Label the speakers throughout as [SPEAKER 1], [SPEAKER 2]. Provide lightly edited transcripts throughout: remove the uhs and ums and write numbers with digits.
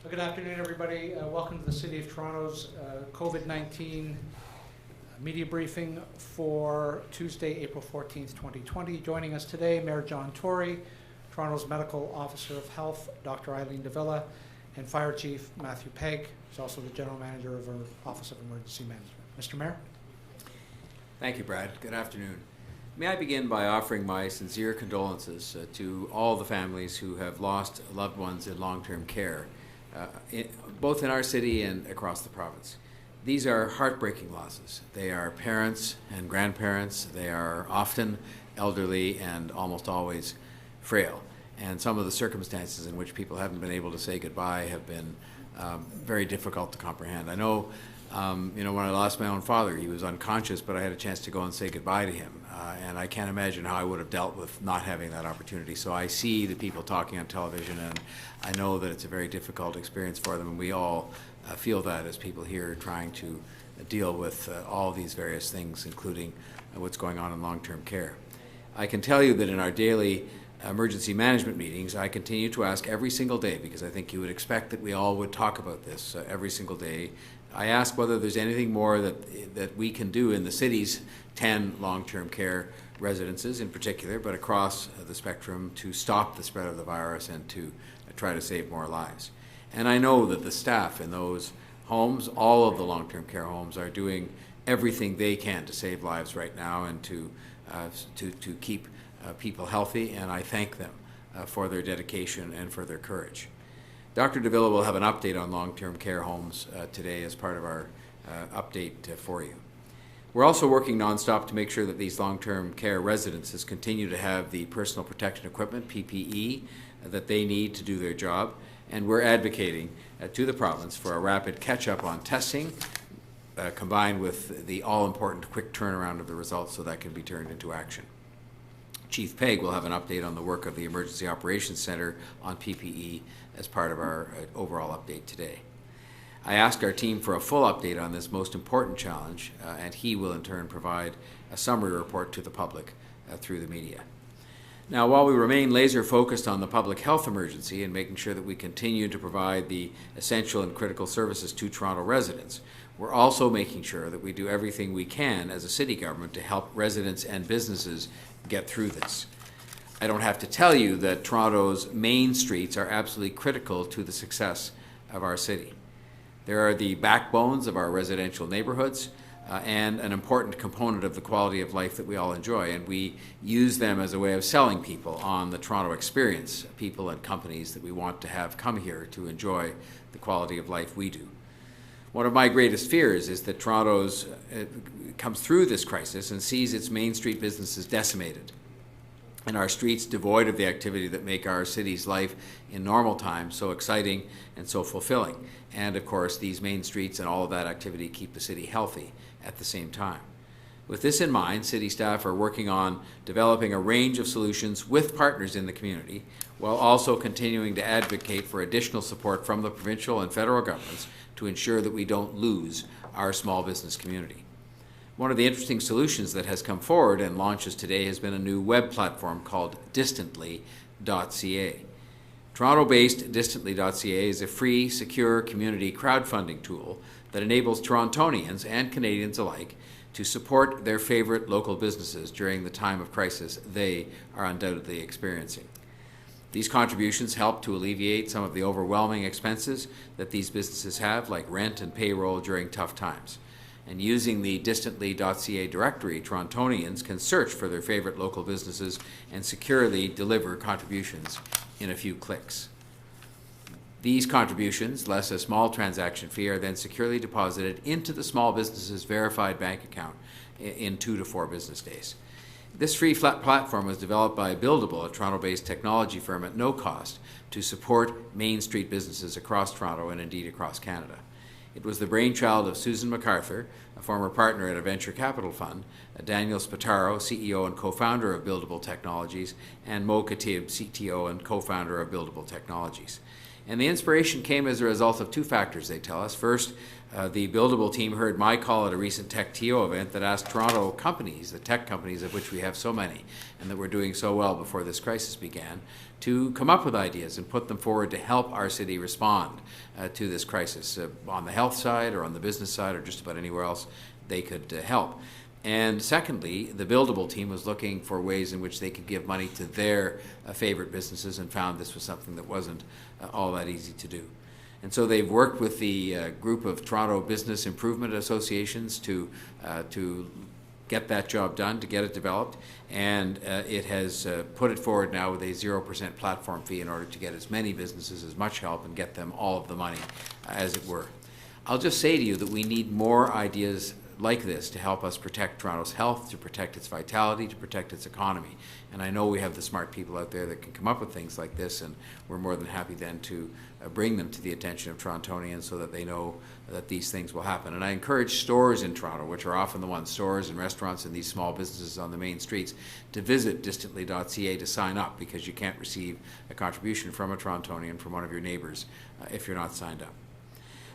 [SPEAKER 1] Good afternoon, everybody. Welcome to the City of Toronto's COVID-19 media briefing for Tuesday, April 14th, 2020. Joining us today, Mayor John Tory, Toronto's Medical Officer of Health, Dr. Eileen de Villa, and Fire Chief Matthew Pegg, who's also the General Manager of our Office of Emergency Management. Mr. Mayor.
[SPEAKER 2] Thank you, Brad. Good afternoon. May I begin by offering my sincere condolences to all the families who have lost loved ones in long-term care, both in our city and across the province. These are heartbreaking losses. They are parents and grandparents. They are often elderly and almost always frail. And some of the circumstances in which people haven't been able to say goodbye have been very difficult to comprehend. I know, when I lost my own father, he was unconscious, but I had a chance to go and say goodbye to him. And I can't imagine how I would have dealt with not having that opportunity. So I see the people talking on television, and I know that it's a very difficult experience for them, and we all feel that as people here trying to deal with all these various things, including what's going on in long-term care. I can tell you that in our daily emergency management meetings, I continue to ask every single day, because I think you would expect that we all would talk about this every single day. I ask whether there's anything more that we can do in the city's 10 long-term care residences in particular, but across the spectrum, to stop the spread of the virus and to try to save more lives. And I know that the staff in those homes, all of the long-term care homes, are doing everything they can to save lives right now and to keep people healthy, and I thank them for their dedication and for their courage. Dr. Davila will have an update on long-term care homes today as part of our update for you. We're also working nonstop to make sure that these long-term care residences continue to have the personal protection equipment, PPE, that they need to do their job, and we're advocating to the province for a rapid catch-up on testing, combined with the all-important quick turnaround of the results so that can be turned into action. Chief Pegg will have an update on the work of the Emergency Operations Center on PPE as part of our overall update today. I asked our team for a full update on this most important challenge, and he will in turn provide a summary report to the public through the media. Now, while we remain laser focused on the public health emergency and making sure that we continue to provide the essential and critical services to Toronto residents, we're also making sure that we do everything we can as a city government to help residents and businesses get through this. I don't have to tell you that Toronto's main streets are absolutely critical to the success of our city. There are the backbones of our residential neighborhoods and an important component of the quality of life that we all enjoy, and we use them as a way of selling people on the Toronto experience, people and companies that we want to have come here to enjoy the quality of life we do. One of my greatest fears is that Toronto's comes through this crisis and sees its main street businesses decimated, and our streets devoid of the activity that make our city's life in normal times so exciting and so fulfilling. And of course, these main streets and all of that activity keep the city healthy at the same time. With this in mind, city staff are working on developing a range of solutions with partners in the community, while also continuing to advocate for additional support from the provincial and federal governments to ensure that we don't lose our small business community. One of the interesting solutions that has come forward and launches today has been a new web platform called distantly.ca. Toronto-based distantly.ca is a free, secure community crowdfunding tool that enables Torontonians and Canadians alike to support their favorite local businesses during the time of crisis they are undoubtedly experiencing. These contributions help to alleviate some of the overwhelming expenses that these businesses have, like rent and payroll during tough times. And using the distantly.ca directory, Torontonians can search for their favorite local businesses and securely deliver contributions in a few clicks. These contributions, less a small transaction fee, are then securely deposited into the small business's verified bank account in 2 to 4 business days. This free flat platform was developed by Buildable, a Toronto-based technology firm, at no cost to support Main Street businesses across Toronto and indeed across Canada. It was the brainchild of Susan MacArthur, a former partner at a venture capital fund, Daniel Spataro, CEO and co-founder of Buildable Technologies, and Mo Khatib, CTO and co-founder of Buildable Technologies. And the inspiration came as a result of two factors, they tell us. First, the Buildable team heard my call at a recent Tech TO event that asked Toronto companies, the tech companies of which we have so many and that were doing so well before this crisis began, to come up with ideas and put them forward to help our city respond to this crisis. On the health side or on the business side or just about anywhere else they could help. And secondly, the Buildable team was looking for ways in which they could give money to their favorite businesses and found this was something that wasn't all that easy to do. And so they've worked with the group of Toronto Business Improvement Associations to get that job done, to get it developed, and it has put it forward now with a 0% platform fee in order to get as many businesses as much help and get them all of the money, as it were. I'll just say to you that we need more ideas like this to help us protect Toronto's health, to protect its vitality, to protect its economy. And I know we have the smart people out there that can come up with things like this, and we're more than happy then to bring them to the attention of Torontonians so that they know that these things will happen. And I encourage stores in Toronto, which are often the ones, stores and restaurants and these small businesses on the main streets, to visit distantly.ca to sign up, because you can't receive a contribution from a Torontonian, from one of your neighbors, if you're not signed up.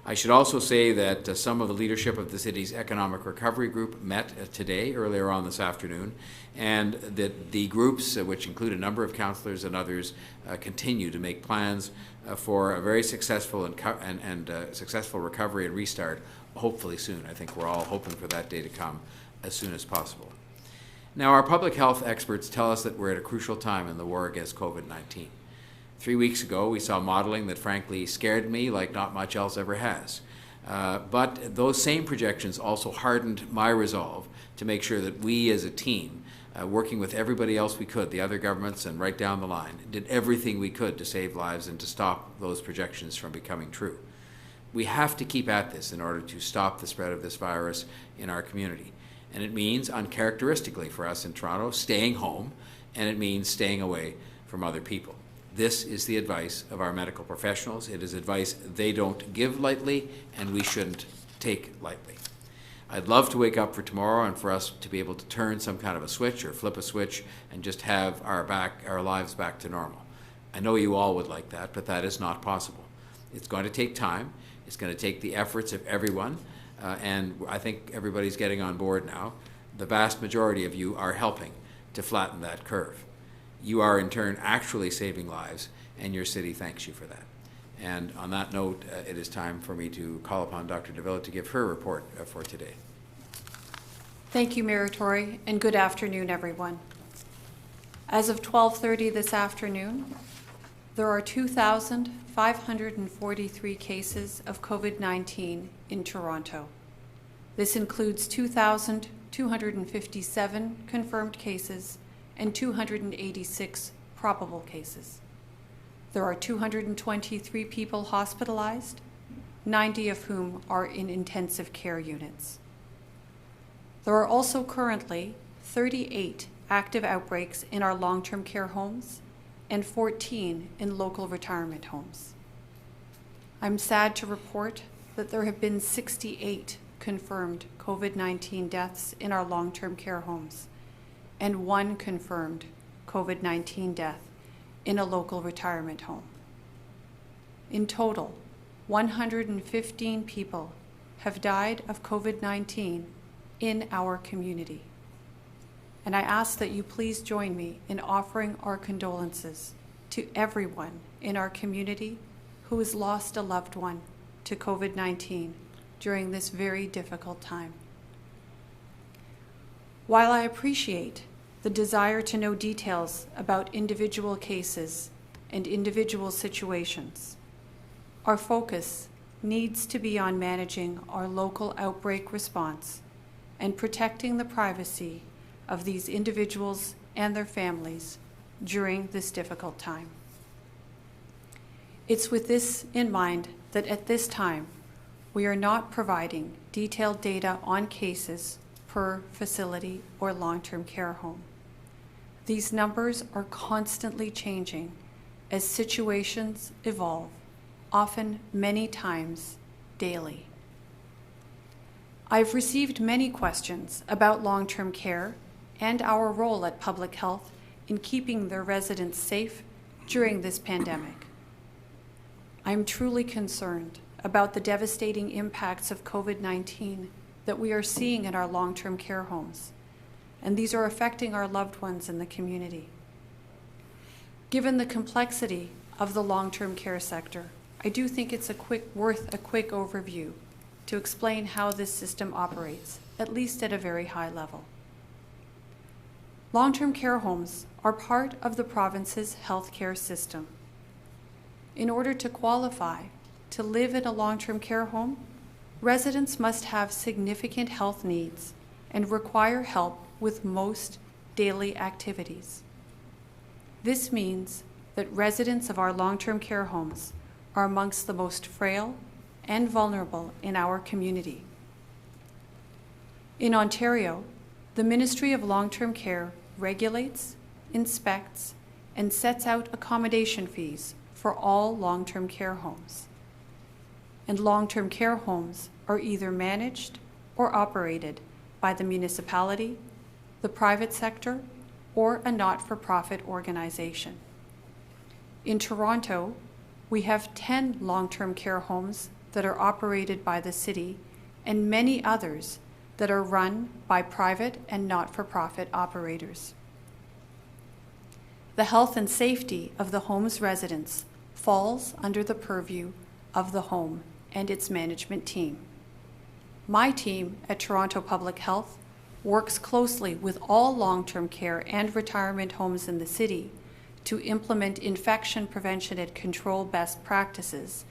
[SPEAKER 2] I should also say that some of the leadership of the city's Economic Recovery Group met today, earlier on this afternoon, and that the groups, which include a number of councillors and others, continue to make plans for a very successful and successful recovery and restart, hopefully soon. I think we're all hoping for that day to come as soon as possible. Now, our public health experts tell us that we're at a crucial time in the war against COVID-19. 3 weeks ago, we saw modeling that frankly scared me like not much else ever has. But those same projections also hardened my resolve to make sure that we as a team, working with everybody else we could, the other governments and right down the line, did everything we could to save lives and to stop those projections from becoming true. We have to keep at this in order to stop the spread of this virus in our community. And it means, uncharacteristically for us in Toronto, staying home, and it means staying away from other people. This is the advice of our medical professionals. It is advice they don't give lightly, and we shouldn't take lightly. I'd love to wake up for tomorrow and for us to be able to turn some kind of a switch or flip a switch and just have our lives back to normal. I know you all would like that, but that is not possible. It's going to take time. It's going to take the efforts of everyone, and I think everybody's getting on board now. The vast majority of you are helping to flatten that curve. You are in turn actually saving lives, and your city thanks you for that. And on that note, it is time for me to call upon Dr. Davila to give her report for today.
[SPEAKER 3] Thank you, Mayor Tory, and good afternoon, everyone. As of 12:30 this afternoon, there are 2,543 cases of COVID-19 in Toronto. This includes 2,257 confirmed cases and 286 probable cases. There are 223 people hospitalized, 90 of whom are in intensive care units. There are also currently 38 active outbreaks in our long-term care homes and 14 in local retirement homes. I'm sad to report that there have been 68 confirmed COVID-19 deaths in our long-term care homes and 1 confirmed COVID-19 death in a local retirement home. In total, 115 people have died of COVID-19 in our community. And I ask that you please join me in offering our condolences to everyone in our community who has lost a loved one to COVID-19 during this very difficult time. While I appreciate the desire to know details about individual cases and individual situations, our focus needs to be on managing our local outbreak response and protecting the privacy of these individuals and their families during this difficult time. It's with this in mind that at this time, we are not providing detailed data on cases per facility or long-term care home. These numbers are constantly changing as situations evolve, often many times daily. I've received many questions about long-term care and our role at public health in keeping their residents safe during this pandemic. I'm truly concerned about the devastating impacts of COVID-19 that we are seeing in our long-term care homes, and these are affecting our loved ones in the community. Given the complexity of the long-term care sector, I do think it's worth a quick overview to explain how this system operates, at least at a very high level. Long-term care homes are part of the province's healthcare system. In order to qualify to live in a long-term care home, residents must have significant health needs and require help with most daily activities. This means that residents of our long-term care homes are amongst the most frail and vulnerable in our community. In Ontario, the Ministry of Long-Term Care regulates, inspects, and sets out accommodation fees for all long-term care homes. And long-term care homes are either managed or operated by the municipality, the private sector, or a not-for-profit organization. In Toronto, we have 10 long-term care homes that are operated by the city and many others that are run by private and not-for-profit operators. The health and safety of the home's residents falls under the purview of the home and its management team. My team at Toronto Public Health works closely with all long-term care and retirement homes in the city to implement infection prevention and control best practices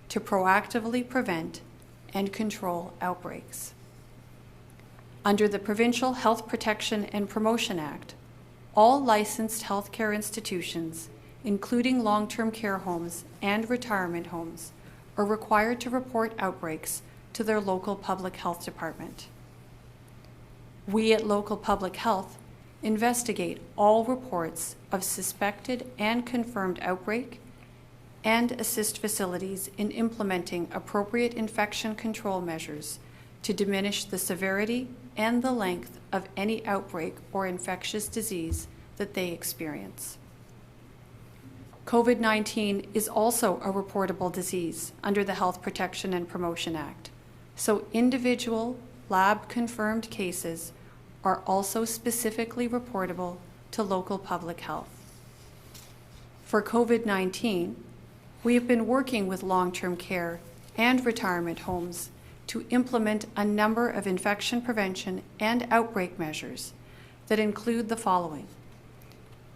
[SPEAKER 3] to proactively prevent and control outbreaks. Under the Provincial Health Protection and Promotion Act, all licensed healthcare institutions, including long-term care homes and retirement homes, are required to report outbreaks to their local public health department. We at Local Public Health investigate all reports of suspected and confirmed outbreak and assist facilities in implementing appropriate infection control measures to diminish the severity and the length of any outbreak or infectious disease that they experience. COVID-19 is also a reportable disease under the Health Protection and Promotion Act, so individual lab-confirmed cases are also specifically reportable to local public health. For COVID-19, we have been working with long-term care and retirement homes to implement a number of infection prevention and outbreak measures that include the following: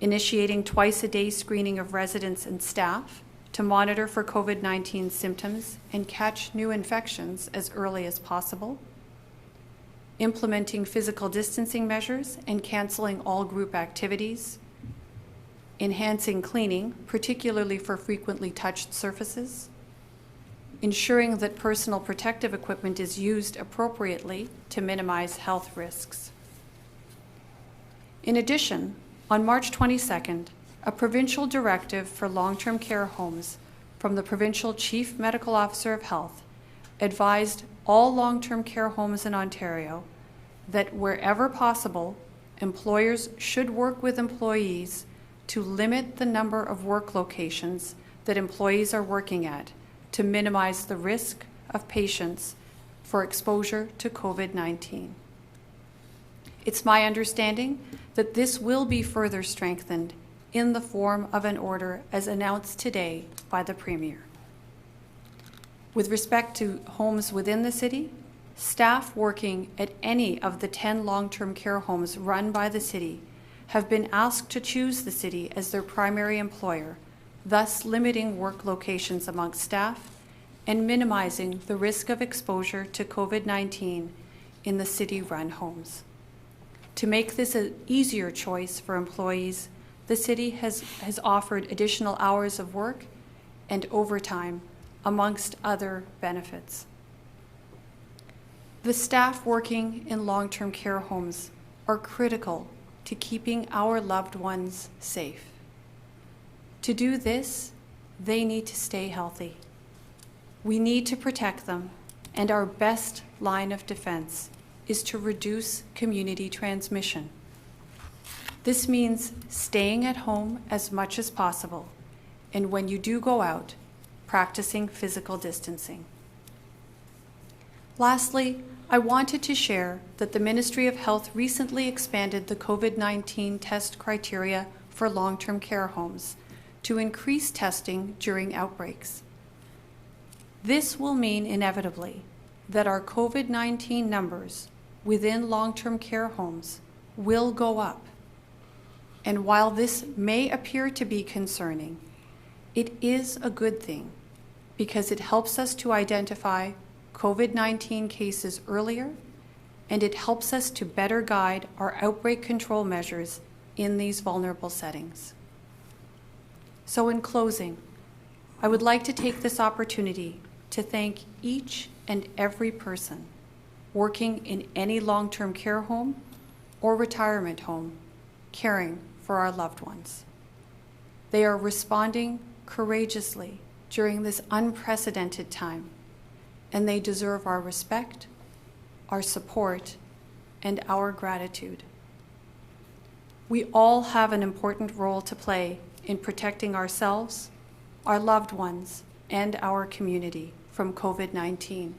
[SPEAKER 3] initiating twice-a-day screening of residents and staff to monitor for COVID-19 symptoms and catch new infections as early as possible, implementing physical distancing measures and canceling all group activities, enhancing cleaning, particularly for frequently touched surfaces, ensuring that personal protective equipment is used appropriately to minimize health risks. In addition, on March 22nd, a provincial directive for long-term care homes from the Provincial Chief Medical Officer of Health advised all long-term care homes in Ontario that wherever possible, employers should work with employees to limit the number of work locations that employees are working at to minimize the risk of patients for exposure to COVID-19. It's my understanding that this will be further strengthened in the form of an order as announced today by the Premier. With respect to homes within the city, staff working at any of the 10 long-term care homes run by the city have been asked to choose the city as their primary employer, thus limiting work locations amongst staff and minimizing the risk of exposure to COVID-19 in the city-run homes. To make this an easier choice for employees, the city has offered additional hours of work and overtime, amongst other benefits. The staff working in long-term care homes are critical to keeping our loved ones safe. To do this, they need to stay healthy. We need to protect them, and our best line of defense is to reduce community transmission. This means staying at home as much as possible, and when you do go out, practicing physical distancing. Lastly, I wanted to share that the Ministry of Health recently expanded the COVID-19 test criteria for long-term care homes to increase testing during outbreaks. This will mean inevitably that our COVID-19 numbers within long-term care homes will go up. And while this may appear to be concerning, it is a good thing because it helps us to identify COVID-19 cases earlier, and it helps us to better guide our outbreak control measures in these vulnerable settings. So in closing, I would like to take this opportunity to thank each and every person working in any long-term care home or retirement home caring for our loved ones. They are responding courageously during this unprecedented time, and they deserve our respect, our support, and our gratitude. We all have an important role to play in protecting ourselves, our loved ones, and our community from COVID-19.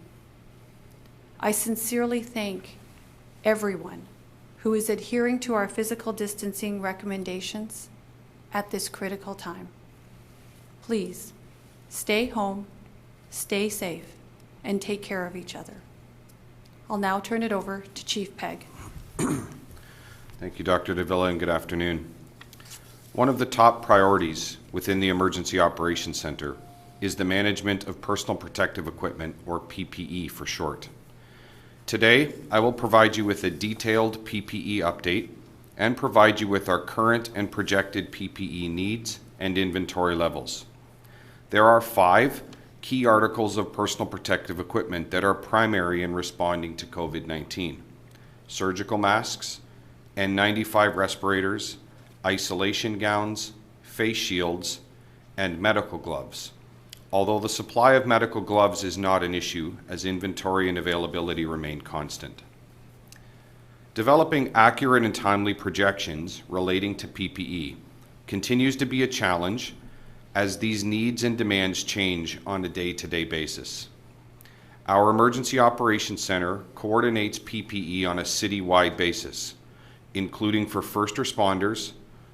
[SPEAKER 3] I sincerely thank everyone who is adhering to our physical distancing recommendations at this critical time. Please stay home, stay safe, and take care of each other. I'll now turn it over to Chief Pegg.
[SPEAKER 4] Thank you, Dr. Davila, and good afternoon. One of the top priorities within the Emergency Operations Center is the management of personal protective equipment, or PPE for short. Today, I will provide you with a detailed PPE update and provide you with our current and projected PPE needs and inventory levels. There are 5 key articles of personal protective equipment that are primary in responding to COVID-19: surgical masks, N95 respirators, isolation gowns, face shields, and medical gloves. Although the supply of medical gloves is not an issue, as inventory and availability remain constant. Developing accurate and timely projections relating to PPE continues to be a challenge as these needs and demands change on a day-to-day basis. Our Emergency Operations Center coordinates PPE on a city-wide basis, including for first responders,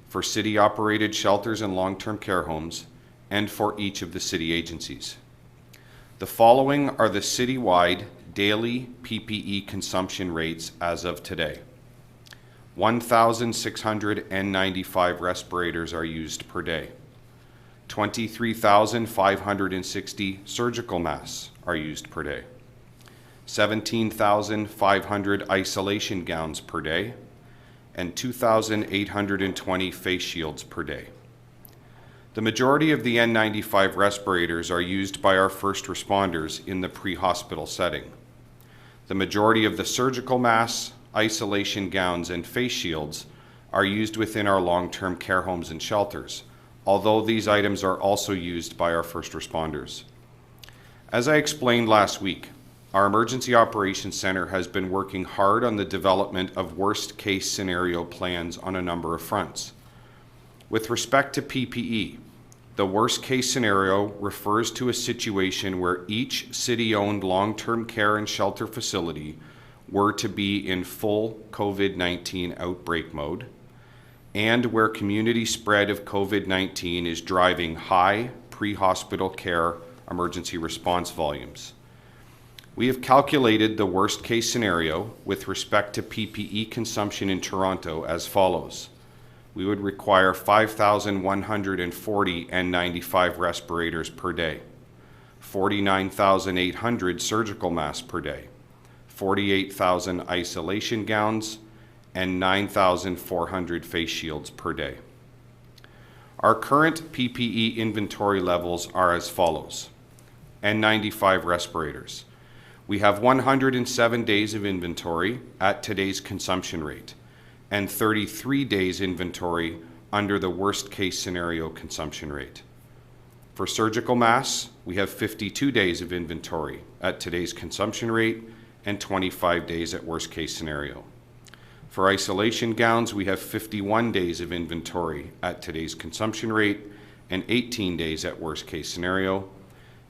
[SPEAKER 4] for city-operated shelters and long-term care homes, and for each of the city agencies. The following are the citywide daily PPE consumption rates as of today. 1,695 respirators are used per day. 23,560 surgical masks are used per day. 17,500 isolation gowns per day, and 2,820 face shields per day. The majority of the N95 respirators are used by our first responders in the pre-hospital setting. The majority of the surgical masks, isolation gowns, and face shields are used within our long-term care homes and shelters, although these items are also used by our first responders. As I explained last week, our Emergency Operations Center has been working hard on the development of worst-case scenario plans on a number of fronts. With respect to PPE, the worst-case scenario refers to a situation where each city-owned long-term care and shelter facility were to be in full COVID-19 outbreak mode, and where community spread of COVID-19 is driving high pre-hospital care emergency response volumes. We have calculated the worst-case scenario with respect to PPE consumption in Toronto as follows. We would require 5,140 N95 respirators per day, 49,800 surgical masks per day, 48,000 isolation gowns, and 9,400 face shields per day. Our current PPE inventory levels are as follows. N95 respirators. We have 107 days of inventory at today's consumption rate, and 33 days inventory under the worst-case scenario consumption rate. For surgical masks, we have 52 days of inventory at today's consumption rate and 25 days at worst-case scenario. For isolation gowns, we have 51 days of inventory at today's consumption rate and 18 days at worst-case scenario.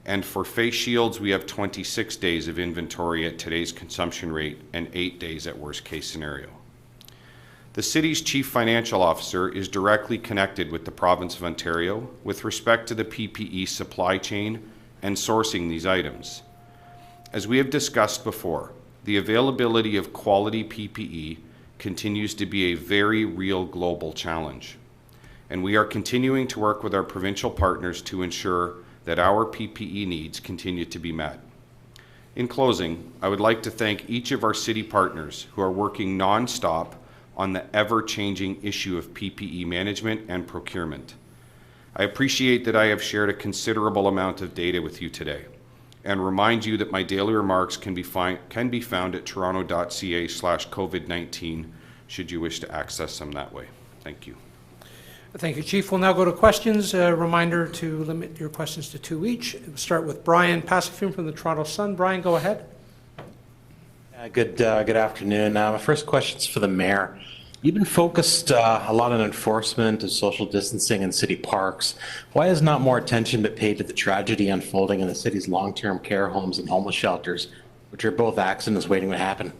[SPEAKER 4] And for face shields, we have 26 days of inventory at today's consumption rate and 8 days at worst case scenario. The city's chief financial officer is directly connected with the province of Ontario with respect to the PPE supply chain and sourcing these items. As we have discussed before, the availability of quality PPE continues to be a very real global challenge, and we are continuing to work with our provincial partners to ensure that our PPE needs continue to be met. In closing, I would like to thank each of our city partners who are working non-stop on the ever-changing issue of PPE management and procurement. I appreciate that I have shared a considerable amount of data with you today, and remind you that my daily remarks can be found at toronto.ca/COVID-19 should you wish to access them that way. Thank you.
[SPEAKER 1] Thank you, Chief. We'll now go to questions. A reminder to limit your questions to 2 each. We'll start with Brian Passafium from the Toronto Sun. Brian, go ahead.
[SPEAKER 5] Good afternoon. My first question is for the Mayor. You've been focused a lot on enforcement of social distancing in city parks. Why has not more attention been paid to the tragedy unfolding in the city's long-term care homes and homeless shelters, which are both accidents waiting to happen?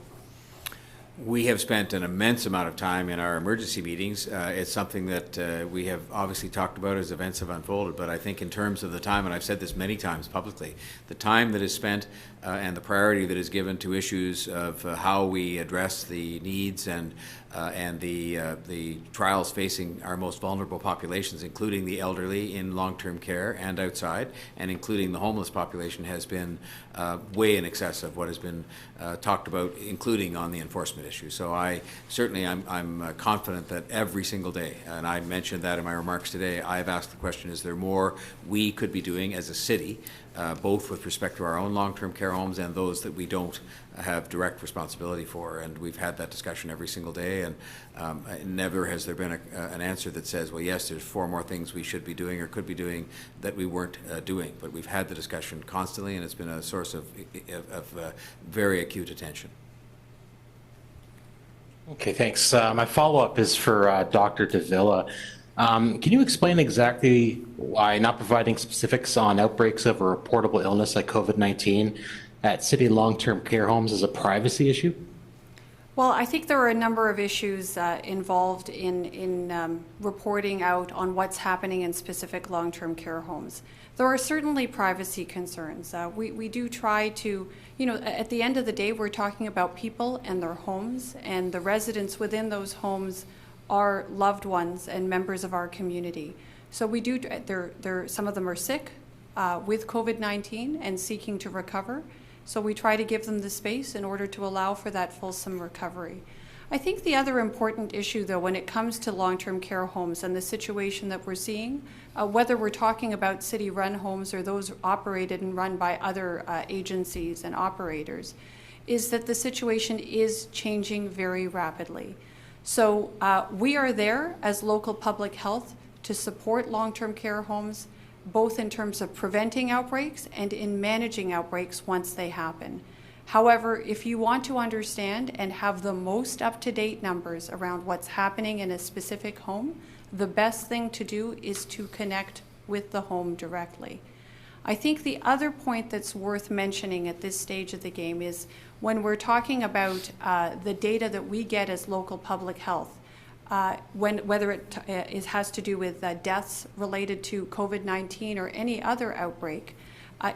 [SPEAKER 2] We have spent an immense amount of time in our emergency meetings. It's something that we have obviously talked about as events have unfolded, but I think in terms of the time, and I've said this many times publicly, the time that is spent and the priority that is given to issues of how we address the needs and the trials facing our most vulnerable populations, including the elderly in long-term care and outside, and including the homeless population, has been way in excess of what has been talked about, including on the enforcement issue. So I'm confident that every single day, and I mentioned that in my remarks today, I've asked the question, is there more we could be doing as a city, both with respect to our own long-term care homes and those that we don't have direct responsibility for? And we've had that discussion every single day, and never has there been an answer that says, well, yes, there's 4 more things we should be doing or could be doing that we weren't doing. But we've had the discussion constantly, and it's been a source of very acute attention.
[SPEAKER 5] Okay, thanks. My follow-up is for Dr. Davila. Can you explain exactly why not providing specifics on outbreaks of a reportable illness like COVID-19 at city long-term care homes is a privacy issue?
[SPEAKER 3] Well, I think there are a number of issues involved in reporting out on what's happening in specific long-term care homes. There are certainly privacy concerns. We do try to, at the end of the day, we're talking about people and their homes, and the residents within those homes are loved ones and members of our community. So we do, some of them are sick with COVID-19 and seeking to recover. So we try to give them the space in order to allow for that fulsome recovery. I think the other important issue, though, when it comes to long-term care homes and the situation that we're seeing, whether we're talking about city-run homes or those operated and run by other agencies and operators, is that the situation is changing very rapidly. So we are there as local public health to support long-term care homes, both in terms of preventing outbreaks and in managing outbreaks once they happen. However, if you want to understand and have the most up-to-date numbers around what's happening in a specific home, the best thing to do is to connect with the home directly. I think the other point that's worth mentioning at this stage of the game is when we're talking about the data that we get as local public health, whether it has to do with deaths related to COVID-19 or any other outbreak,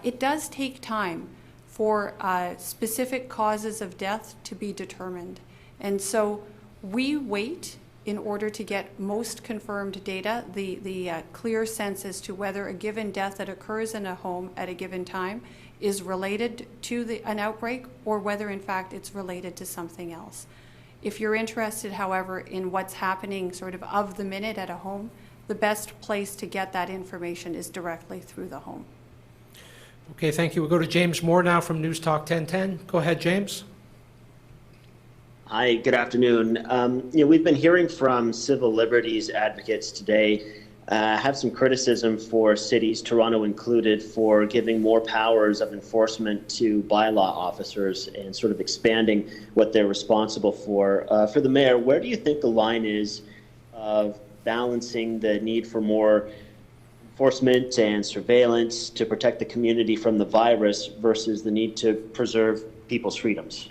[SPEAKER 3] it does take time for specific causes of death to be determined. And so we wait in order to get most confirmed data, the clear sense as to whether a given death that occurs in a home at a given time is related to an outbreak or whether in fact it's related to something else. If you're interested, however, in what's happening sort of the minute at a home, the best place to get that information is directly through the home.
[SPEAKER 1] Okay, thank you. We'll go to James Moore now from News Talk 1010. Go ahead, James.
[SPEAKER 6] Hi, good afternoon. We've been hearing from civil liberties advocates today have some criticism for cities, Toronto included, for giving more powers of enforcement to bylaw officers and sort of expanding what they're responsible for. For the Mayor, where do you think the line is of balancing the need for more enforcement and surveillance to protect the community from the virus versus the need to preserve people's freedoms?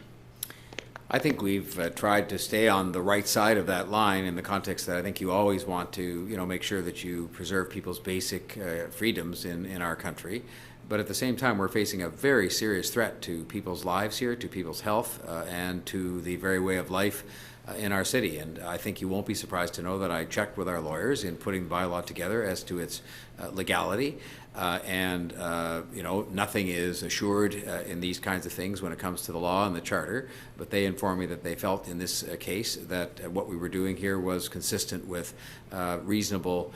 [SPEAKER 2] I think we've tried to stay on the right side of that line in the context that I think you always want to, make sure that you preserve people's basic freedoms in our country. But at the same time, we're facing a very serious threat to people's lives here, to people's health, and to the very way of life in our city. And I think you won't be surprised to know that I checked with our lawyers in putting the bylaw together as to its legality. Nothing is assured in these kinds of things when it comes to the law and the charter, but they informed me that they felt in this case that what we were doing here was consistent with reasonable,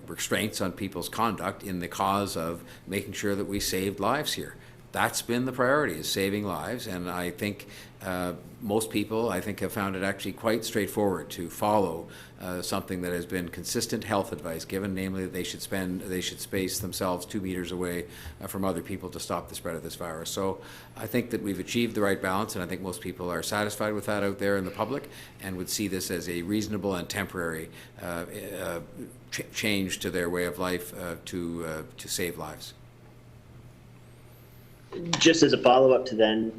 [SPEAKER 2] restraints on people's conduct in the cause of making sure that we saved lives here. That's been the priority, is saving lives, and I think most people, have found it actually quite straightforward to follow something that has been consistent health advice given, namely that they should space themselves 2 meters away from other people to stop the spread of this virus. So I think that we've achieved the right balance, and I think most people are satisfied with that out there in the public and would see this as a reasonable and temporary change to their way of life to save lives.
[SPEAKER 6] Just as a follow-up to that,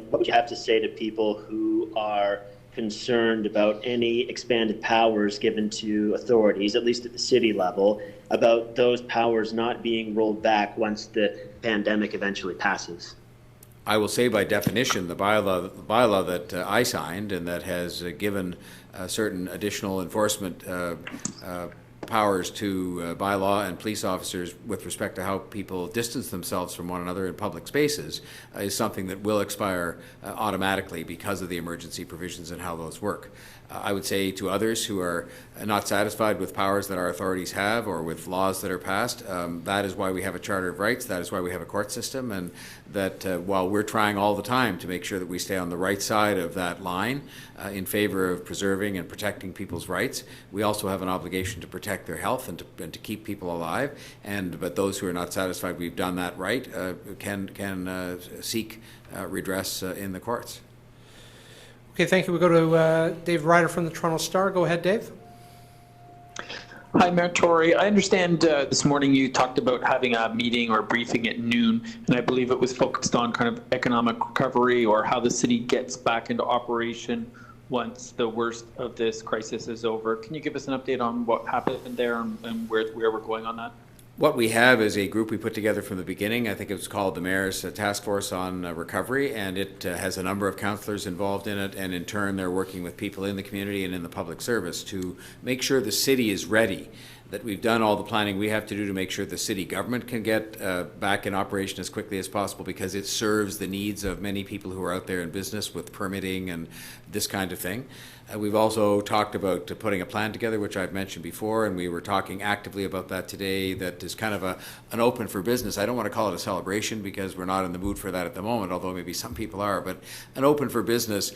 [SPEAKER 6] what would you have to say to people who are concerned about any expanded powers given to authorities, at least at the city level, about those powers not being rolled back once the pandemic eventually passes?
[SPEAKER 2] I will say by definition, the bylaw that I signed and that has given certain additional enforcement powers to bylaw and police officers with respect to how people distance themselves from one another in public spaces is something that will expire automatically because of the emergency provisions and how those work. I would say to others who are not satisfied with powers that our authorities have or with laws that are passed, that is why we have a Charter of Rights, that is why we have a court system, and that while we're trying all the time to make sure that we stay on the right side of that line in favor of preserving and protecting people's rights, we also have an obligation to protect their health and to keep people alive. But those who are not satisfied we've done that right can seek redress in the courts.
[SPEAKER 1] Okay, thank you. We go to Dave Ryder from the Toronto Star. Go ahead, Dave.
[SPEAKER 7] Hi, Mayor Tory. I understand this morning you talked about having a meeting or a briefing at noon, and I believe it was focused on kind of economic recovery or how the city gets back into operation once the worst of this crisis is over. Can you give us an update on what happened there and where we're going on that?
[SPEAKER 2] What we have is a group we put together from the beginning. I think it was called the Mayor's Task Force on Recovery, and it has a number of councillors involved in it, and in turn they're working with people in the community and in the public service to make sure the city is ready, that we've done all the planning we have to do to make sure the city government can get back in operation as quickly as possible, because it serves the needs of many people who are out there in business with permitting and this kind of thing. We've also talked about putting a plan together, which I've mentioned before, and we were talking actively about that today. That is kind of an open for business. I don't want to call it a celebration because we're not in the mood for that at the moment, although maybe some people are, but an open for business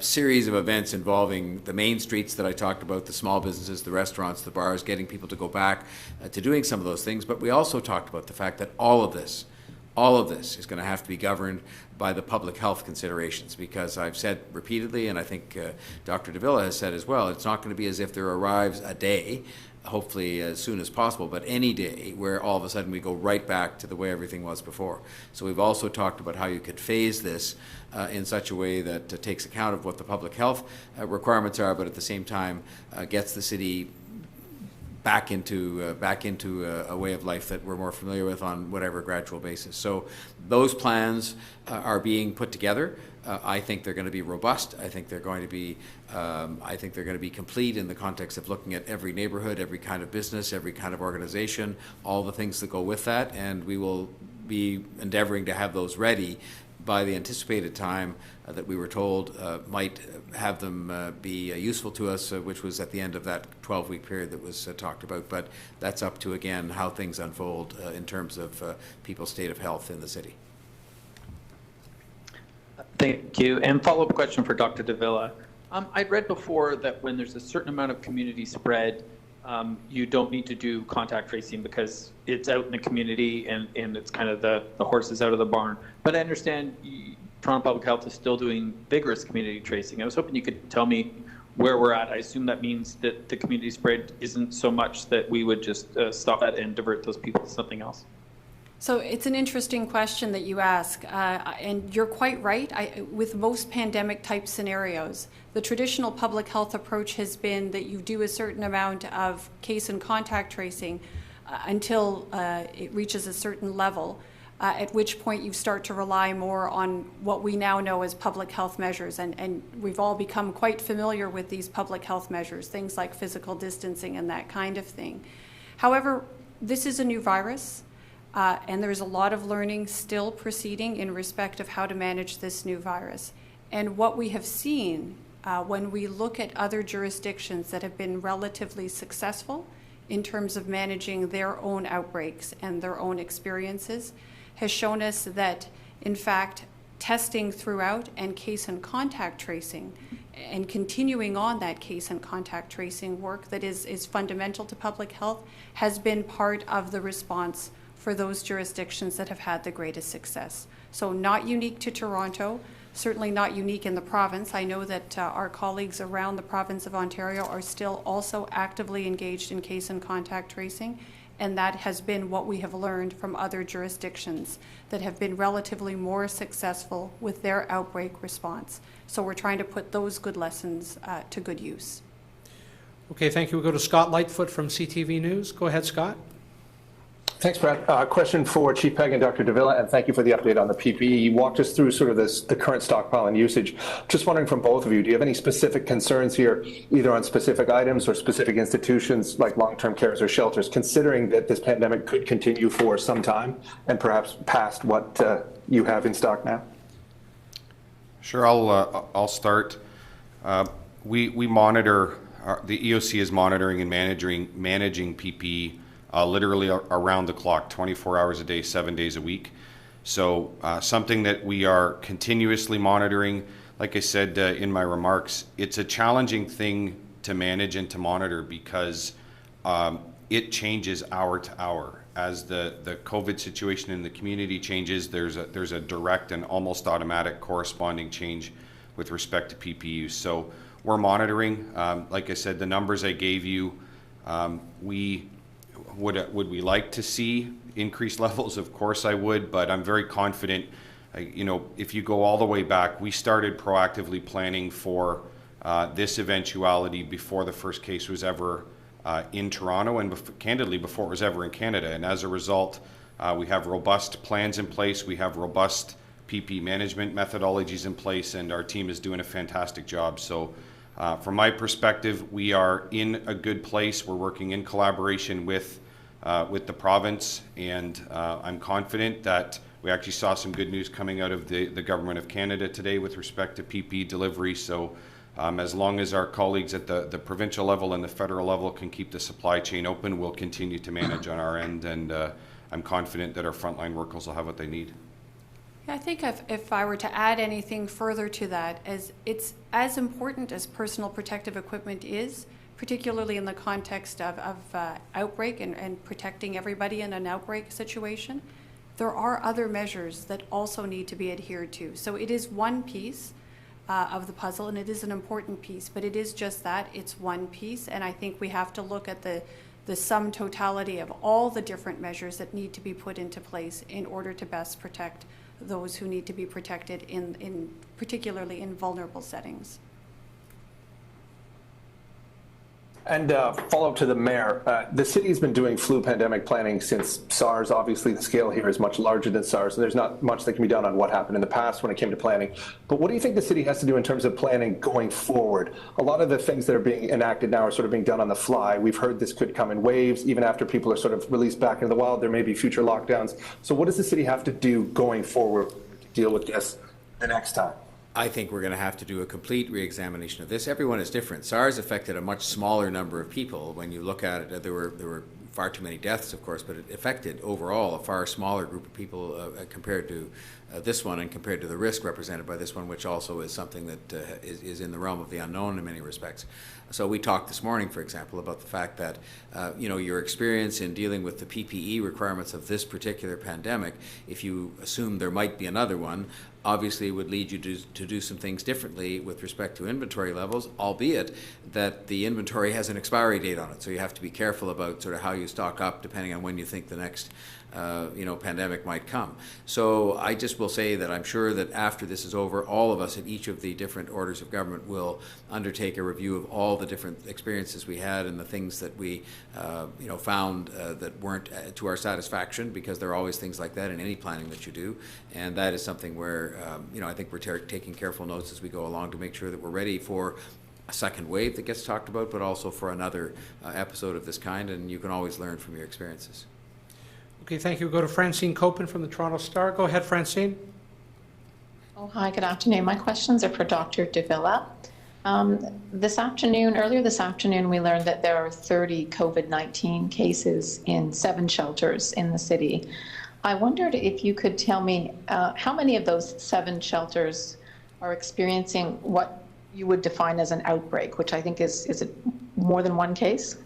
[SPEAKER 2] series of events involving the main streets that I talked about, the small businesses, the restaurants, the bars, getting people to go back to doing some of those things. But we also talked about the fact that all of this is going to have to be governed by the public health considerations, because I've said repeatedly, and I think Dr. Davila has said as well, it's not going to be as if there arrives a day, hopefully as soon as possible, but any day where all of a sudden we go right back to the way everything was before. So we've also talked about how you could phase this in such a way that takes account of what the public health requirements are, but at the same time gets the city back into a way of life that we're more familiar with on whatever gradual basis. So those plans are being put together. I think they're going to be robust. I think they're going to be complete in the context of looking at every neighborhood, every kind of business, every kind of organization, all the things that go with that, and we will be endeavoring to have those ready by the anticipated time that we were told might have them be useful to us, which was at the end of that 12-week period that was talked about. But that's up to, again, how things unfold in terms of people's state of health in the city.
[SPEAKER 7] Thank you. And follow-up question for Dr. Davila. I'd read before that when there's a certain amount of community spread, you don't need to do contact tracing because it's out in the community and it's kind of the horses out of the barn. But I understand Toronto Public Health is still doing vigorous community tracing. I was hoping you could tell me where we're at, I assume that means that the community spread isn't so much that we would just stop that and divert those people to something else.
[SPEAKER 3] So it's an interesting question that you ask, and you're quite right. With most pandemic type scenarios, the traditional public health approach has been that you do a certain amount of case and contact tracing until it reaches a certain level, at which point you start to rely more on what we now know as public health measures. And we've all become quite familiar with these public health measures, things like physical distancing and that kind of thing. However, this is a new virus, and there's a lot of learning still proceeding in respect of how to manage this new virus. And what we have seen when we look at other jurisdictions that have been relatively successful in terms of managing their own outbreaks and their own experiences has shown us that, in fact, testing throughout and case and contact tracing and continuing on that case and contact tracing work that is fundamental to public health has been part of the response for those jurisdictions that have had the greatest success. So not unique to Toronto, certainly not unique in the province. I know that our colleagues around the province of Ontario are still also actively engaged in case and contact tracing, and that has been what we have learned from other jurisdictions that have been relatively more successful with their outbreak response. So we're trying to put those good lessons to good use.
[SPEAKER 1] Okay, thank you. We'll go to Scott Lightfoot from CTV News. Go ahead, Scott.
[SPEAKER 8] Thanks, Brad. Question for Chief Pegg and Dr. Davila, and thank you for the update on the PPE. You walked us through sort of the current stockpile and usage. Just wondering from both of you, do you have any specific concerns here, either on specific items or specific institutions like long-term cares or shelters, considering that this pandemic could continue for some time and perhaps past what you have in stock now?
[SPEAKER 4] Sure, I'll start. We monitor, the EOC is monitoring and managing PPE literally around the clock, 24 hours a day, 7 days a week. So something that we are continuously monitoring. Like I said in my remarks, it's a challenging thing to manage and to monitor because it changes hour to hour. As the COVID situation in the community changes, there's a direct and almost automatic corresponding change with respect to PPE use. So we're monitoring. Like I said, the numbers I gave you, would we like to see increased levels? Of course I would, but I'm very confident. If you go all the way back, we started proactively planning for this eventuality before the first case was ever in Toronto, and candidly before it was ever in Canada. And as a result, we have robust plans in place. We have robust PPE management methodologies in place, and our team is doing a fantastic job. So from my perspective, we are in a good place. We're working in collaboration with the province, and I'm confident that we actually saw some good news coming out of the Government of Canada today with respect to PPE delivery. So as long as our colleagues at the provincial level and the federal level can keep the supply chain open, we'll continue to manage on our end, and I'm confident that our frontline workers will have what they need.
[SPEAKER 3] I think if I were to add anything further to that, as it's as important as personal protective equipment is, particularly in the context of outbreak and protecting everybody in an outbreak situation, there are other measures that also need to be adhered to. So it is one piece of the puzzle, and it is an important piece, but it is just that, it's one piece, and I think we have to look at the sum totality of all the different measures that need to be put into place in order to best protect those who need to be protected particularly in vulnerable settings.
[SPEAKER 8] And follow-up to the mayor. The city has been doing flu pandemic planning since SARS. Obviously, the scale here is much larger than SARS, and there's not much that can be done on what happened in the past when it came to planning. But what do you think the city has to do in terms of planning going forward? A lot of the things that are being enacted now are sort of being done on the fly. We've heard this could come in waves. Even after people are sort of released back into the wild, there may be future lockdowns. So what does the city have to do going forward to deal with this the next time?
[SPEAKER 2] I think we're going to have to do a complete re-examination of this. Everyone is different. SARS affected a much smaller number of people. When you look at it, there were far too many deaths, of course, but it affected overall a far smaller group of people compared to this one and compared to the risk represented by this one, which also is something that is in the realm of the unknown in many respects. So we talked this morning, for example, about the fact that your experience in dealing with the PPE requirements of this particular pandemic, if you assume there might be another one, obviously would lead you to do some things differently with respect to inventory levels, albeit that the inventory has an expiry date on it. So you have to be careful about sort of how you stock up depending on when you think the next pandemic might come. So I just will say that I'm sure that after this is over, all of us at each of the different orders of government will undertake a review of all the different experiences we had and the things that we found that weren't to our satisfaction, because there are always things like that in any planning that you do. And that is something where I think we're taking careful notes as we go along to make sure that we're ready for a second wave that gets talked about, but also for another episode of this kind, and you can always learn from your experiences.
[SPEAKER 1] Okay, thank you. We'll go to Francine Copen from the Toronto Star. Go ahead, Francine.
[SPEAKER 9] Oh, hi, good afternoon. My questions are for Dr. Davila. Earlier this afternoon, we learned that there are 30 COVID-19 cases in 7 shelters in the city. I wondered if you could tell me how many of those 7 shelters are experiencing what you would define as an outbreak, which I think is it more than one case?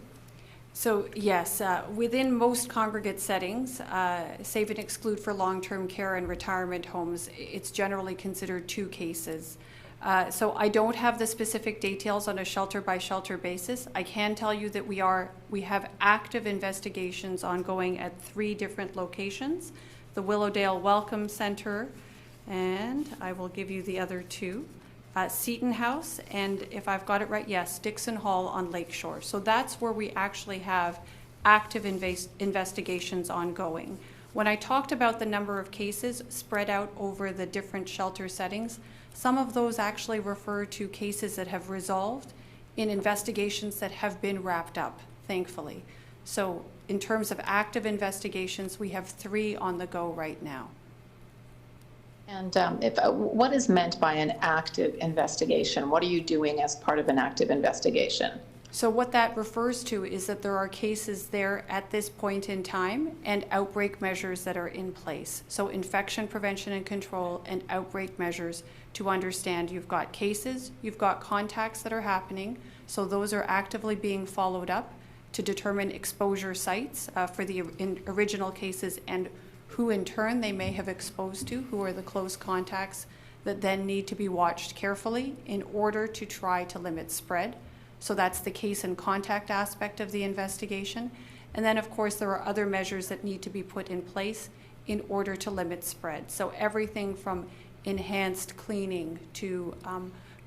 [SPEAKER 3] So yes, within most congregate settings, save and exclude for long-term care and retirement homes, it's generally considered 2 cases. So I don't have the specific details on a shelter-by-shelter basis. I can tell you that we have active investigations ongoing at 3 different locations, the Willowdale Welcome Center, and I will give you the other 2. Seaton House, and if I've got it right, yes, Dixon Hall on Lakeshore. So that's where we actually have active investigations ongoing. When I talked about the number of cases spread out over the different shelter settings, some of those actually refer to cases that have resolved in investigations that have been wrapped up, thankfully. So in terms of active investigations, we have 3 on the go right now.
[SPEAKER 9] And what is meant by an active investigation? What are you doing as part of an active investigation?
[SPEAKER 3] So what that refers to is that there are cases there at this point in time and outbreak measures that are in place. So infection prevention and control and outbreak measures to understand you've got cases, you've got contacts that are happening. So those are actively being followed up to determine exposure sites for the original cases and who in turn they may have exposed to, who are the close contacts that then need to be watched carefully in order to try to limit spread. So that's the case and contact aspect of the investigation. And then of course there are other measures that need to be put in place in order to limit spread. So everything from enhanced cleaning to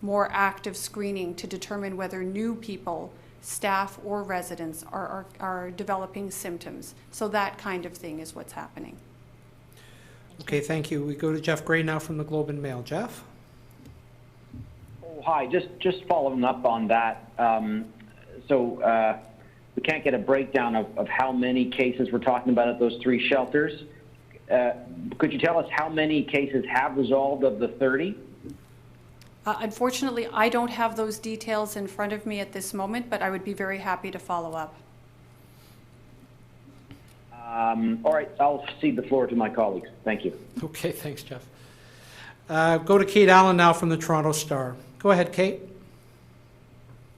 [SPEAKER 3] more active screening to determine whether new people, staff or residents are developing symptoms. So that kind of thing is what's happening.
[SPEAKER 1] Okay, thank you. We go to Jeff Gray now from the Globe and Mail. Jeff?
[SPEAKER 10] Oh, hi. Just following up on that. We can't get a breakdown of how many cases we're talking about at those 3 shelters. Could you tell us how many cases have resolved of the 30?
[SPEAKER 3] Unfortunately, I don't have those details in front of me at this moment, but I would be very happy to follow up.
[SPEAKER 10] All right, I'll cede the floor to my colleagues. Thank you.
[SPEAKER 1] Okay, thanks, Jeff. Go to Kate Allen now from the Toronto Star. Go ahead, Kate.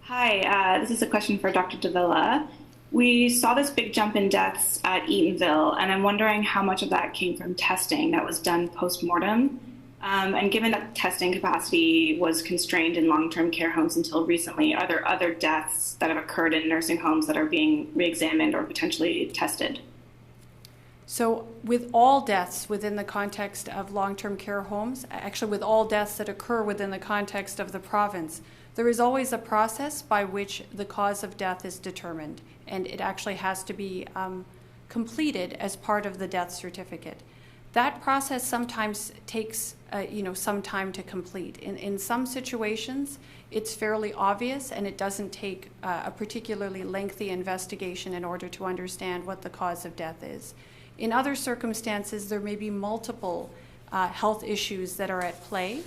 [SPEAKER 11] Hi, this is a question for Dr. Davila. We saw this big jump in deaths at Eatonville, and I'm wondering how much of that came from testing that was done post-mortem. And given that testing capacity was constrained in long-term care homes until recently, are there other deaths that have occurred in nursing homes that are being re-examined or potentially tested?
[SPEAKER 3] So with all deaths within the context of long-term care homes, actually with all deaths that occur within the context of the province, there is always a process by which the cause of death is determined, and it actually has to be completed as part of the death certificate. That process sometimes takes some time to complete. In some situations, it's fairly obvious and it doesn't take a particularly lengthy investigation in order to understand what the cause of death is. In other circumstances, there may be multiple health issues that are at play.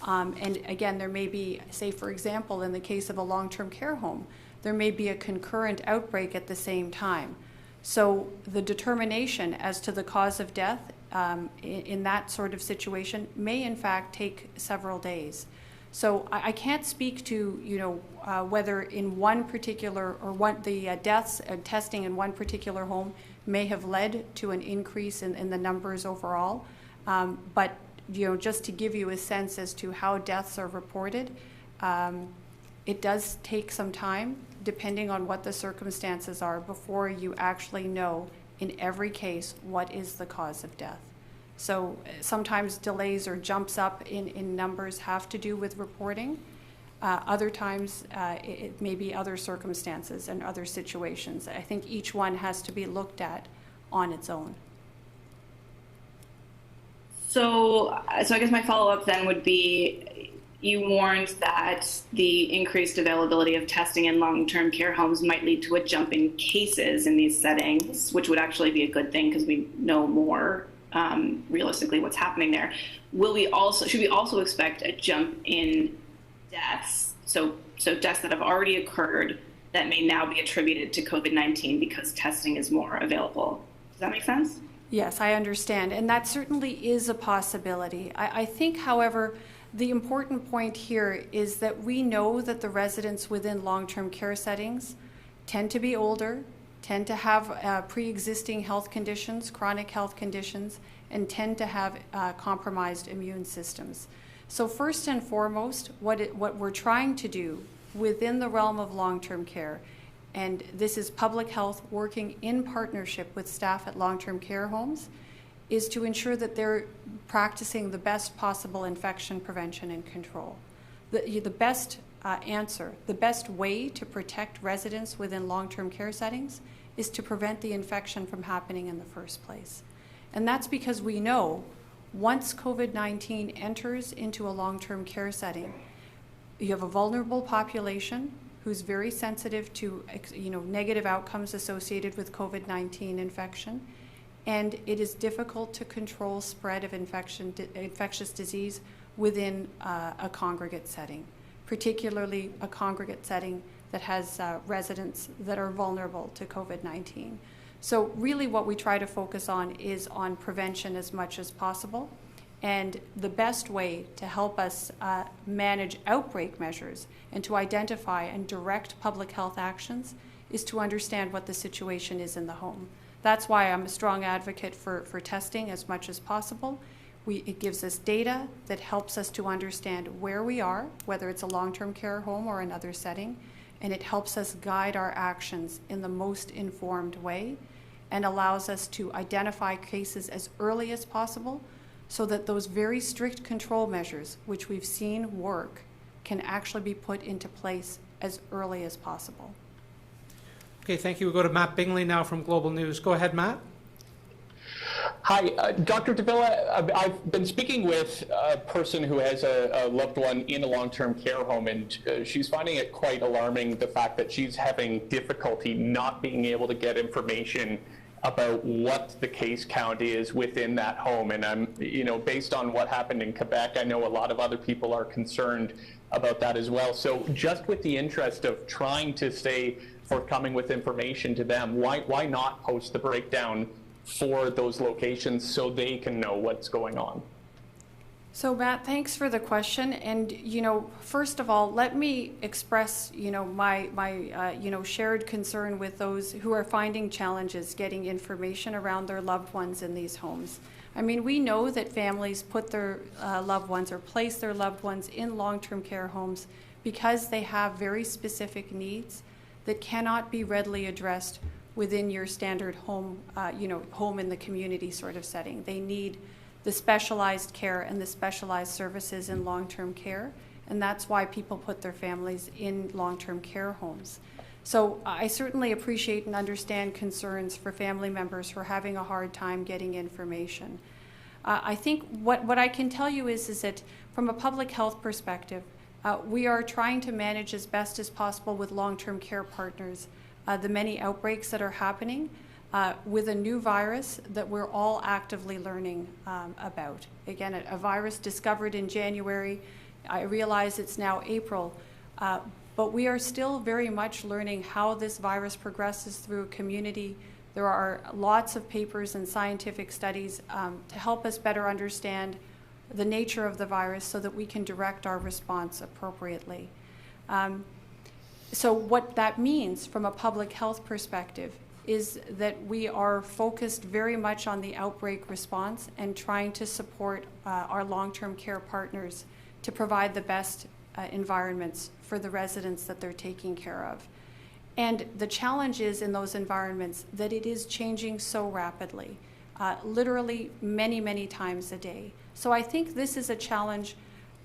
[SPEAKER 3] And again, there may be, say for example, in the case of a long-term care home, there may be a concurrent outbreak at the same time. So the determination as to the cause of death in that sort of situation may in fact take several days. So I can't speak to, whether in one particular or the deaths and testing in one particular home may have led to an increase in the numbers overall. But just to give you a sense as to how deaths are reported, it does take some time, depending on what the circumstances are, before you actually know in every case what is the cause of death. So sometimes delays or jumps up in numbers have to do with reporting. Other times it may be other circumstances and other situations. I think each one has to be looked at on its own.
[SPEAKER 11] So I guess my follow-up then would be, you warned that the increased availability of testing in long-term care homes might lead to a jump in cases in these settings, which would actually be a good thing because we know more realistically what's happening there. Should we also expect a jump in deaths? So deaths that have already occurred that may now be attributed to COVID-19 because testing is more available. Does that make sense?
[SPEAKER 3] Yes, I understand. And that certainly is a possibility. I think, however, the important point here is that we know that the residents within long-term care settings tend to be older, tend to have pre-existing health conditions, chronic health conditions, and tend to have compromised immune systems. So first and foremost, what we're trying to do within the realm of long-term care, and this is public health working in partnership with staff at long-term care homes, is to ensure that they're practicing the best possible infection prevention and control. The best answer, the best way to protect residents within long-term care settings is to prevent the infection from happening in the first place. And that's because we know once COVID-19 enters into a long-term care setting, you have a vulnerable population who's very sensitive to negative outcomes associated with COVID-19 infection, and it is difficult to control spread of infectious disease within a congregate setting, particularly a congregate setting that has residents that are vulnerable to COVID-19. So really what we try to focus on is on prevention as much as possible. And the best way to help us manage outbreak measures and to identify and direct public health actions is to understand what the situation is in the home. That's why I'm a strong advocate for testing as much as possible. It gives us data that helps us to understand where we are, whether it's a long-term care home or another setting, and it helps us guide our actions in the most informed way and allows us to identify cases as early as possible so that those very strict control measures, which we've seen work, can actually be put into place as early as possible.
[SPEAKER 1] Okay, thank you. We'll go to Matt Bingley now from Global News. Go ahead, Matt.
[SPEAKER 12] Hi, Dr. Davila. I've been speaking with a person who has a loved one in a long-term care home, and she's finding it quite alarming, the fact that she's having difficulty not being able to get information about what the case count is within that home. And I'm, based on what happened in Quebec, I know a lot of other people are concerned about that as well. So just with the interest of trying to stay forthcoming with information to them, why not post the breakdown for those locations so they can know what's going on?
[SPEAKER 3] So Matt, thanks for the question. And, first of all, let me express, my shared concern with those who are finding challenges getting information around their loved ones in these homes. I mean, we know that families put their loved ones or place their loved ones in long-term care homes because they have very specific needs that cannot be readily addressed within your standard home, home in the community sort of setting. They need the specialized care and the specialized services in long-term care, and that's why people put their families in long-term care homes. So I certainly appreciate and understand concerns for family members who are having a hard time getting information. I think what I can tell you is that from a public health perspective, we are trying to manage as best as possible with long-term care partners the many outbreaks that are happening with a new virus that we're all actively learning about. Again, a virus discovered in January. I realize it's now April, but we are still very much learning how this virus progresses through a community, There are lots of papers and scientific studies to help us better understand the nature of the virus so that we can direct our response appropriately. So what that means from a public health perspective is that we are focused very much on the outbreak response and trying to support our long-term care partners to provide the best environments for the residents that they're taking care of. And the challenge is in those environments that it is changing so rapidly, literally many, many times a day. So I think this is a challenge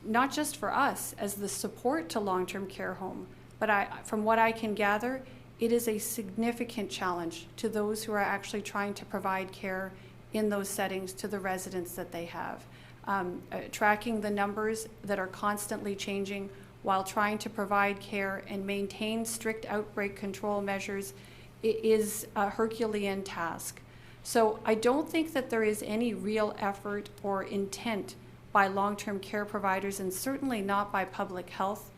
[SPEAKER 3] not just for us as the support to long-term care home, but from what I can gather, it is a significant challenge to those who are actually trying to provide care in those settings to the residents that they have. Tracking the numbers that are constantly changing while trying to provide care and maintain strict outbreak control measures is a Herculean task. So I don't think that there is any real effort or intent by long-term care providers, and certainly not by public health,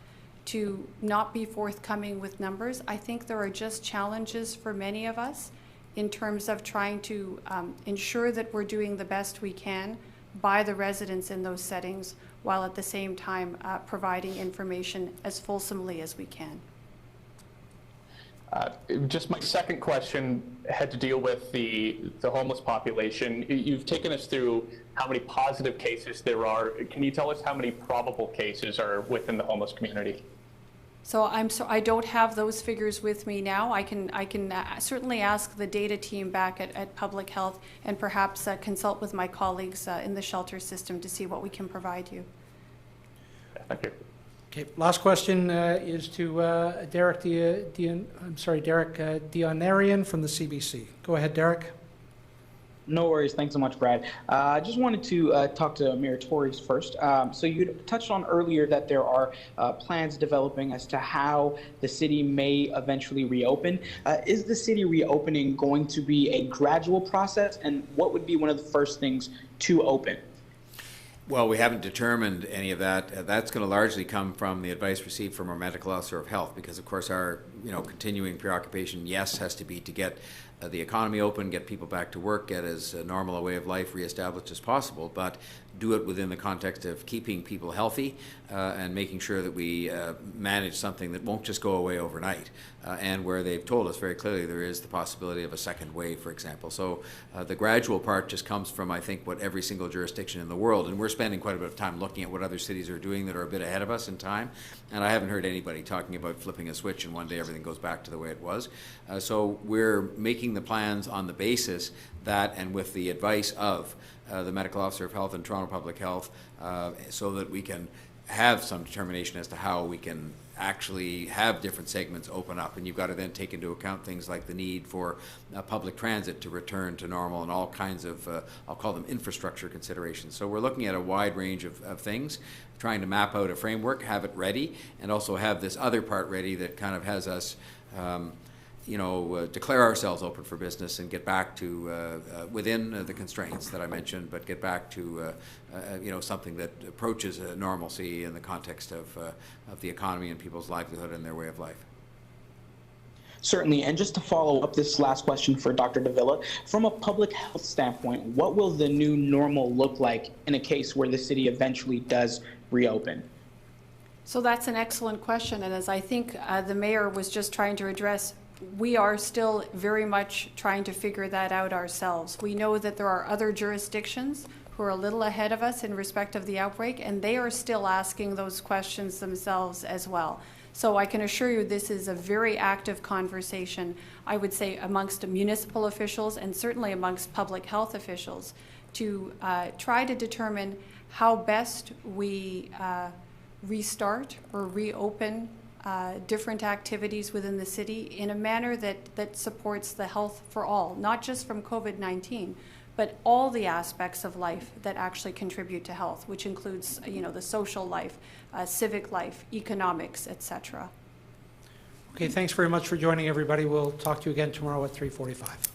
[SPEAKER 3] to not be forthcoming with numbers. I think there are just challenges for many of us in terms of trying to ensure that we're doing the best we can by the residents in those settings, while at the same time providing information as fulsomely as we can.
[SPEAKER 12] Just my second question had to deal with the homeless population. You've taken us through how many positive cases there are. Can you tell us how many probable cases are within the homeless community?
[SPEAKER 3] So I don't have those figures with me now. I can certainly ask the data team back at Public Health and perhaps consult with my colleagues in the shelter system to see what we can provide you.
[SPEAKER 12] Thank you.
[SPEAKER 1] Okay, last question is to Derek Dionarian from the CBC. Go ahead, Derek.
[SPEAKER 13] No worries. Thanks so much, Brad. I just wanted to talk to Mayor Tory first. So you touched on earlier that there are plans developing as to how the city may eventually reopen. Is the city reopening going to be a gradual process, and what would be one of the first things to open?
[SPEAKER 2] Well, we haven't determined any of that. That's going to largely come from the advice received from our medical officer of health, because of course our continuing preoccupation, yes, has to be to get the economy open, get people back to work, get as normal a way of life reestablished as possible, but do it within the context of keeping people healthy and making sure that we manage something that won't just go away overnight, and where they've told us very clearly there is the possibility of a second wave, for example. So the gradual part just comes from, I think, what every single jurisdiction in the world, and we're spending quite a bit of time looking at what other cities are doing that are a bit ahead of us in time, and I haven't heard anybody talking about flipping a switch and one day everything goes back to the way it was. So we're making the plans on the basis that, and with the advice of the medical officer of health and Toronto Public Health, so that we can have some determination as to how we can actually have different segments open up. And you've got to then take into account things like the need for public transit to return to normal and all kinds of, I'll call them infrastructure considerations. So we're looking at a wide range of things, trying to map out a framework, have it ready, and also have this other part ready that kind of has us declare ourselves open for business and get back to within the constraints that I mentioned, but get back to something that approaches normalcy in the context of the economy and people's livelihood and their way of life.
[SPEAKER 13] Certainly, and just to follow up this last question for Dr. Davila, from a public health standpoint, what will the new normal look like in a case where the city eventually does reopen?
[SPEAKER 3] So that's an excellent question, and as I think the mayor was just trying to address, we are still very much trying to figure that out ourselves. We know that there are other jurisdictions who are a little ahead of us in respect of the outbreak, and they are still asking those questions themselves as well. So I can assure you this is a very active conversation, I would say, amongst municipal officials and certainly amongst public health officials to try to determine how best we restart or reopen different activities within the city in a manner that supports the health for all, not just from COVID-19, but all the aspects of life that actually contribute to health, which includes, the social life, civic life, economics, etc.
[SPEAKER 1] Okay, thanks very much for joining, everybody. We'll talk to you again tomorrow at 3:45.